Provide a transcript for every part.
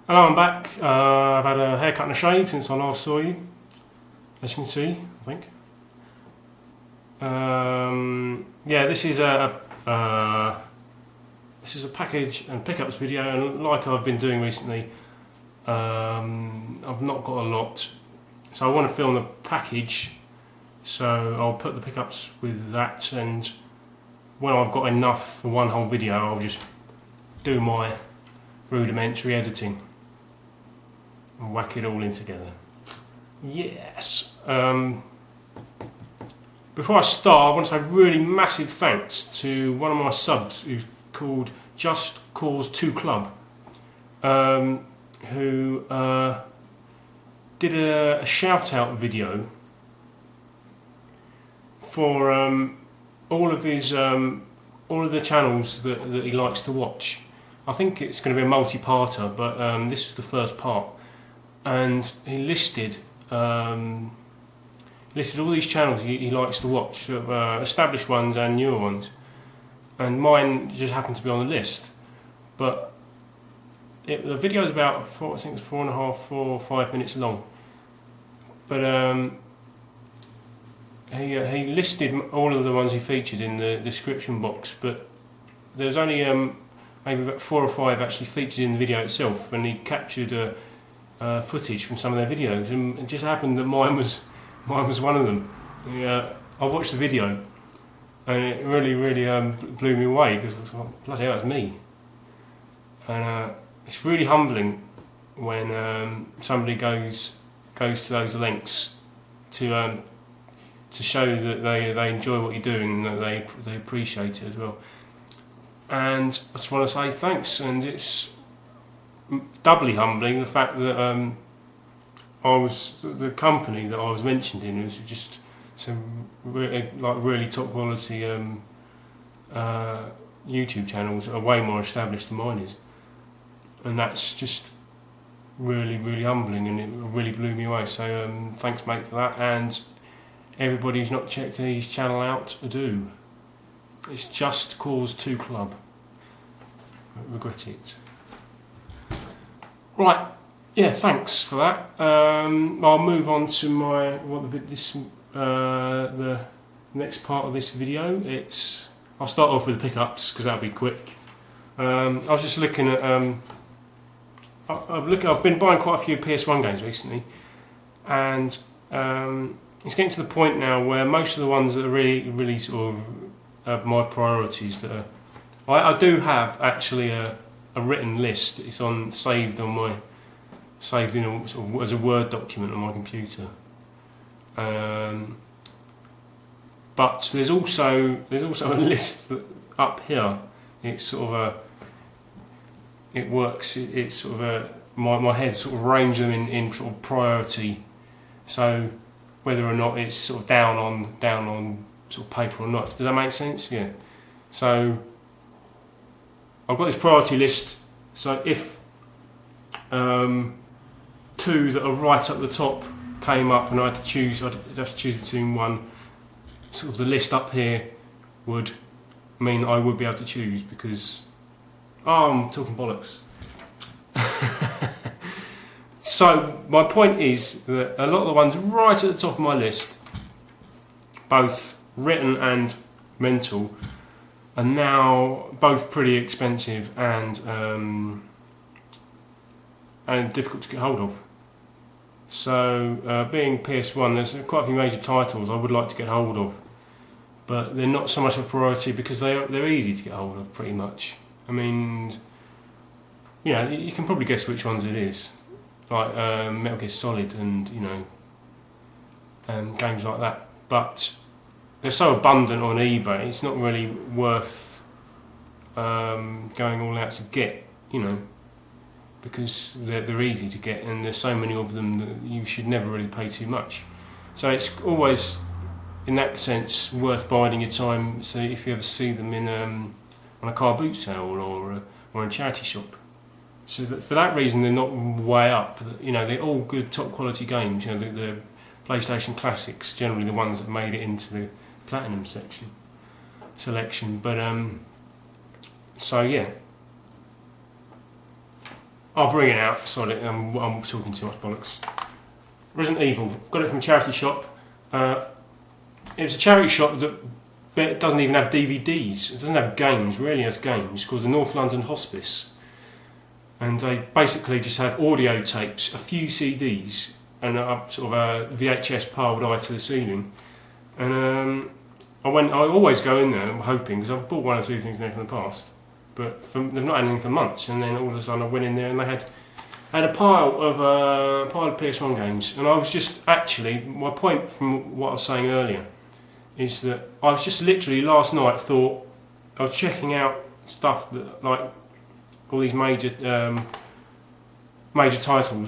Hello, I'm back. I've had a haircut and a shave since I last saw you, as you can see, I think. Yeah, this is a package and pickups video, and like I've been doing recently, I've not got a lot, so I want to film the package. So I'll put the pickups with that, and when I've got enough for one whole video, I'll just do my rudimentary editing and whack it all in together. Yes. Before I start, I want to say really massive thanks to one of my subs who's called Just Cause 2 Club, who did a shout out video for all of the channels that he likes to watch. I think it's going to be a multi-parter, but this is the first part, and he listed all these channels he likes to watch, established ones and newer ones, and mine just happened to be on the list. But the video is about I think it's 4.5, 4 or 5 minutes long. But he listed all of the ones he featured in the description box, but there's only maybe about 4 or 5 actually featured in the video itself, and he captured footage from some of their videos, and it just happened that mine was one of them. I watched the video, and it really blew me away, because I was like, bloody hell, that's me. And it's really humbling when somebody goes to those lengths to show that they enjoy what you're doing, and that they appreciate it as well. And I just want to say thanks, and it's doubly humbling the fact that the company that I was mentioned in was just some really top quality YouTube channels that are way more established than mine is, and that's just really humbling, and it really blew me away. So thanks, mate, for that, and everybody who's not checked his channel out, do. It's Just Cause 2 Club. I regret it. Right, yeah, thanks for that. I'll move on to the next part of this video. I'll start off with the pickups, because that'll be quick. I was just looking at I've been buying quite a few PS1 games recently, and it's getting to the point now where most of the ones that are really sort of my priorities that I do have actually a written list. It's saved in sort of as a Word document on my computer. But there's also a list that up here. It's sort of it works. It's sort of my head sort of arrange them in sort of priority. So whether or not it's sort of down on sort of paper or not. Does that make sense? Yeah. So I've got this priority list. So if 2 that are right up the top came up and I'd have to choose between one, sort of the list up here would mean I would be able to choose, because I'm talking bollocks. So my point is that a lot of the ones right at the top of my list, both written and mental, are now both pretty expensive and difficult to get hold of. So being PS1, there's quite a few major titles I would like to get hold of, but they're not so much a priority because they're easy to get hold of pretty much. I mean, you know, you can probably guess which ones it is, like Metal Gear Solid and games like that. But they're so abundant on eBay, it's not really worth going all out to get, you know, because they're easy to get, and there's so many of them that you should never really pay too much. So it's always, in that sense, worth biding your time. So if you ever see them on a car boot sale or in a charity shop. So for that reason, they're not way up. You know, they're all good, top quality games. You know, the PlayStation Classics, generally the ones that made it into the Platinum selection. But so yeah, I'll bring it out. Sorry, I'm talking too much bollocks. Resident Evil. Got it from a charity shop. It was a charity shop that doesn't even have DVDs. It doesn't have games. Rarely has games. It's called the North London Hospice, and they basically just have audio tapes, a few CDs, and sort of a VHS piled high to the ceiling. And I always go in there, I'm hoping, because I've bought one or two things there from the past, but they've not had anything for months. And then all of a sudden I went in there and they had a pile of PS1 games. And I was just actually, my point from what I was saying earlier is that I was just literally last night thought I was checking out stuff that, like, all these major titles,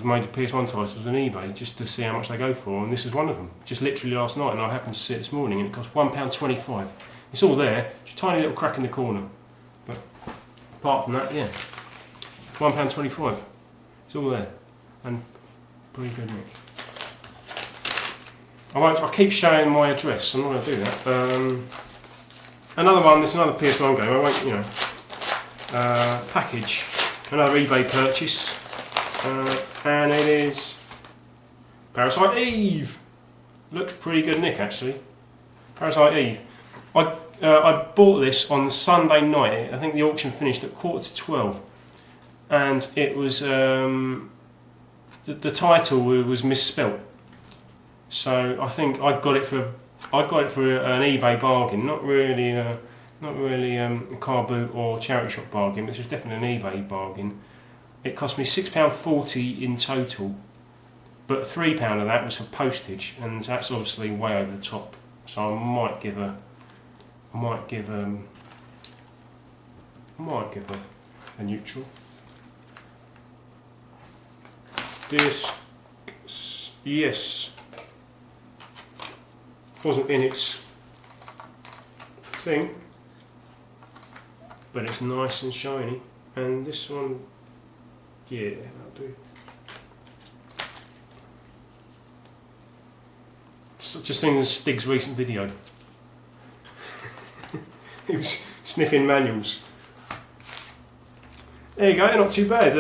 major PS1 titles on eBay, just to see how much they go for, and this is one of them. Just literally last night, and I happened to see it this morning, and it cost £1.25. It's all there, just a tiny little crack in the corner. But apart from that, yeah, £1.25. It's all there, and pretty good, Nick. I keep showing my address. I'm not going to do that. Another one. There's another PS1 game. I won't, you know. Package. Another eBay purchase. And it is Parasite Eve. Looks pretty good, Nick, actually. Parasite Eve. I bought this on Sunday night. I think the auction finished at 11:45, and it was the title was misspelt. So I think I got it for an eBay bargain, not really a car boot or charity shop bargain. This was definitely an eBay bargain. It cost me £6.40 in total, but £3 of that was for postage, and that's obviously way over the top. So I might give a neutral. This, yes, wasn't in its thing, but it's nice and shiny. And this one, yeah, that'll do. Such a thing as Stig's recent video. He was sniffing manuals. There you go, not too bad.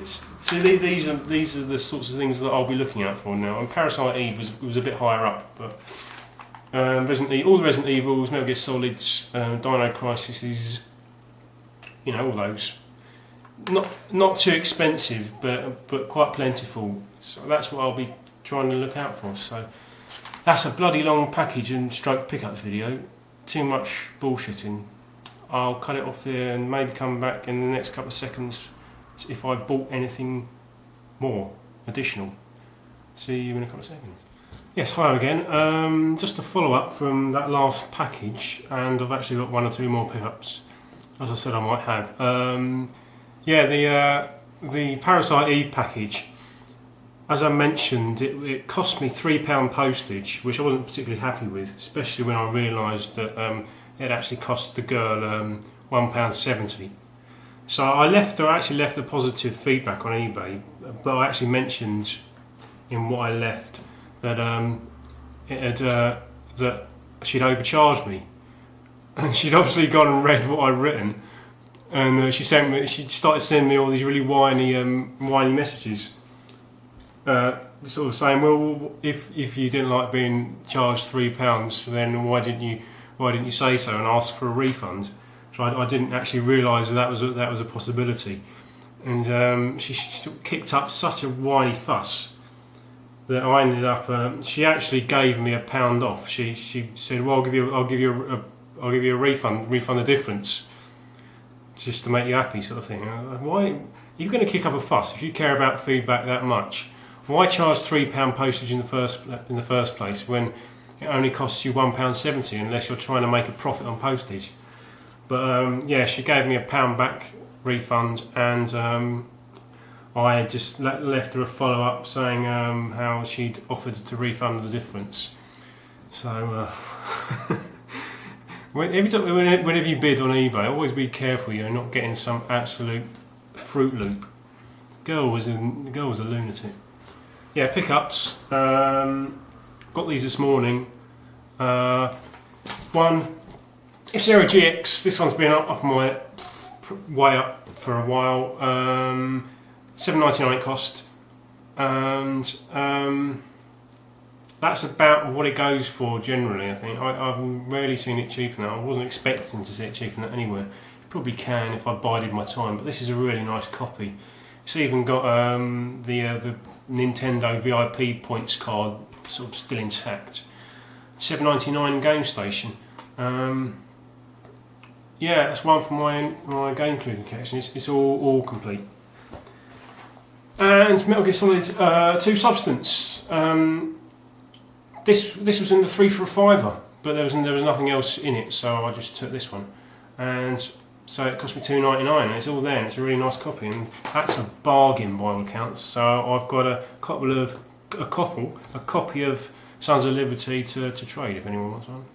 See, these are the sorts of things that I'll be looking out for now. And Parasite Eve was a bit higher up, but all the Resident Evils, Metal Gear Solids, Dino Crises, you know, all those. Not too expensive, but quite plentiful. So that's what I'll be trying to look out for. So that's a bloody long package and stroke pickups video. Too much bullshitting. I'll cut it off there and maybe come back in the next couple of seconds if I've bought anything more additional. See you in a couple of seconds. Yes, hi again. Just a follow up from that last package, and I've actually got one or two more pickups, as I said I might have. Yeah, the Parasite Eve package, as I mentioned, it cost me £3 postage, which I wasn't particularly happy with, especially when I realised that it actually cost the girl £1.70. So I actually left a positive feedback on eBay, but I actually mentioned in what I left that that she'd overcharged me, and she'd obviously gone and read what I'd written, and she started sending me all these really whiny messages, sort of saying, well, if you didn't like being charged £3, then why didn't you say so and ask for a refund? So I didn't actually realise that was a possibility, and she kicked up such a whiny fuss that I ended up. She actually gave me £1 off. She said, "Well, I'll give you a refund the difference, just to make you happy," sort of thing. Why are you going to kick up a fuss if you care about feedback that much? Why charge £3 postage in the first place when it only costs you £1.70 unless you're trying to make a profit on postage? But yeah, she gave me £1 back refund, and I just left her a follow up saying how she'd offered to refund the difference. So whenever you bid on eBay, always be careful you're not getting some absolute Fruit Loop. Girl was a lunatic. Yeah, pickups. Got these this morning. One. It's a GX. This one's been up my way up for a while. $7.99 it cost, and that's about what it goes for generally. I think I've rarely seen it cheaper than that. I wasn't expecting to see it cheaper than that anywhere. Probably can if I bided my time, but this is a really nice copy. It's even got the Nintendo VIP points card sort of still intact. $7.99 Game Station. Yeah, that's one from my game collection. It's all complete. And Metal Gear Solid 2 Substance. This was in the 3 for a $5, but there was nothing else in it, so I just took this one. And so it cost me $2.99, and it's all there, and it's a really nice copy, and that's a bargain by all accounts. So I've got a copy of Sons of Liberty to trade if anyone wants one.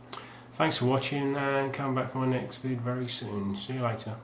Thanks for watching, and come back for my next vid very soon. See you later.